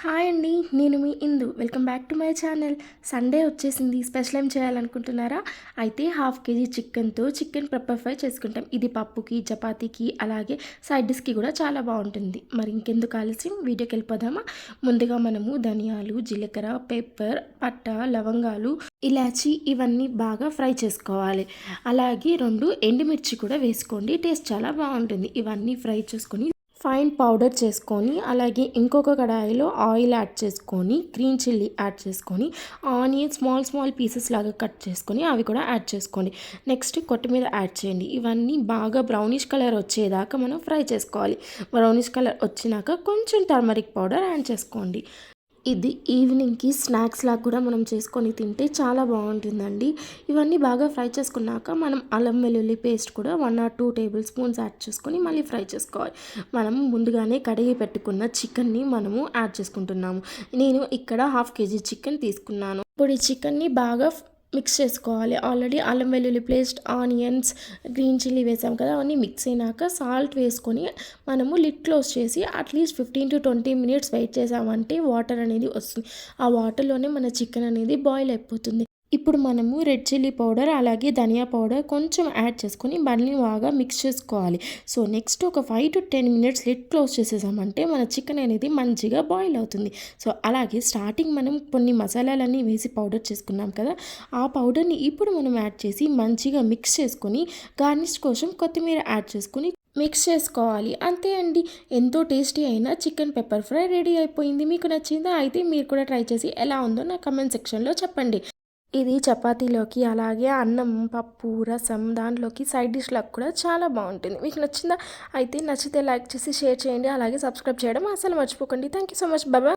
Hi అండి. నేను మీ Indu. Welcome back to my channel. Sunday వచ్చేసింది. స్పెషల్ ఏం చేయాలనుకుంటున్నారా? అయితే హాఫ్ కేజీ చికెన్తో చికెన్ పెప్పర్ ఫ్రై చేసుకుంటాం. ఇది పప్పుకి, చపాతీకి, అలాగే సైడ్ డిష్కి కూడా చాలా బాగుంటుంది. మరి ఇంకెందుకు ఆలస్యం, వీడియోకి వెళ్ళిపోదామా? ముందుగా మనము ధనియాలు, జీలకర్ర, పెప్పర్, పట్ట, లవంగాలు, ఇలాచి ఇవన్నీ బాగా ఫ్రై చేసుకోవాలి. అలాగే 2 ఎండుమిర్చి కూడా వేసుకోండి. టేస్ట్ చాలా బాగుంటుంది. ఇవన్నీ ఫ్రై చేసుకొని ఫైన్ పౌడర్ చేసుకొని, అలాగే ఇంకొక కడాయిలో ఆయిల్ యాడ్ చేసుకొని, గ్రీన్ చిల్లీ యాడ్ చేసుకొని, ఆనియన్ స్మాల్ పీసెస్ లాగా కట్ చేసుకొని అవి కూడా యాడ్ చేసుకోండి. నెక్స్ట్ కొత్తిమీర యాడ్ చేయండి. ఇవన్నీ బాగా బ్రౌనిష్ కలర్ వచ్చేదాకా మనం ఫ్రై చేసుకోవాలి. బ్రౌనిష్ కలర్ వచ్చినాక కొంచెం టర్మరిక్ పౌడర్ యాడ్ చేసుకోండి. ఇది ఈవినింగ్కి స్నాక్స్ లాగా కూడా మనం చేసుకొని తింటే చాలా బాగుంటుందండి. ఇవన్నీ బాగా ఫ్రై చేసుకున్నాక మనం అల్లం వెల్లుల్లి పేస్ట్ కూడా 1 or 2 టేబుల్ స్పూన్స్ యాడ్ చేసుకొని మళ్ళీ ఫ్రై చేసుకోవాలి. మనం ముందుగానే కడిగి పెట్టుకున్న చికెన్ని మనము యాడ్ చేసుకుంటున్నాము. నేను ఇక్కడ హాఫ్ కేజీ చికెన్ తీసుకున్నాను. ఇప్పుడు ఈ చికెన్ని బాగా మిక్స్ చేసుకోవాలి. ఆల్రెడీ అల్లం వెల్లుల్లి పేస్ట్, ఆనియన్స్, గ్రీన్ చిల్లీ వేసాం కదా, అవన్నీ మిక్స్ అయినాక సాల్ట్ వేసుకొని మనము లిడ్ క్లోజ్ చేసి అట్లీస్ట్ 15 to 20 minutes వెయిట్ చేసామంటే వాటర్ అనేది వస్తుంది. ఆ వాటర్లోనే మన చికెన్ అనేది బాయిల్ అయిపోతుంది. ఇప్పుడు మనము రెడ్ చిల్లీ పౌడర్, అలాగే ధనియా పౌడర్ కొంచెం యాడ్ చేసుకొని మళ్ళీ బాగా మిక్స్ చేసుకోవాలి. సో నెక్స్ట్ ఒక 5 to 10 minutes లిడ్ క్లోజ్ చేసేసామంటే మన చికెన్ అనేది మంచిగా బాయిల్ అవుతుంది. సో అలాగే స్టార్టింగ్ మనం కొన్ని మసాలాలన్నీ వేసి పౌడర్ చేసుకున్నాం కదా, ఆ పౌడర్ని ఇప్పుడు మనం యాడ్ చేసి మంచిగా మిక్స్ చేసుకొని గార్నిష్ కోసం కొత్తిమీర యాడ్ చేసుకొని మిక్స్ చేసుకోవాలి. అంతే అండి, ఎంతో టేస్టీ అయిన చికెన్ పెప్పర్ ఫ్రై రెడీ అయిపోయింది. మీకు నచ్చిందా? అయితే మీరు కూడా ట్రై చేసి ఎలా ఉందో నా కమెంట్ సెక్షన్లో చెప్పండి. ఇది చపాతీలోకి, అలాగే అన్నం, పప్పు, రసం, దాంట్లోకి సైడ్ డిష్‌లకు కూడా చాలా బాగుంటుంది. మీకు నచ్చిందా? అయితే నచ్చితే లైక్ చేసి షేర్ చేయండి. అలాగే సబ్స్క్రైబ్ చేయడం అస్సలు మర్చిపోకండి. Thank you so much. Bye bye.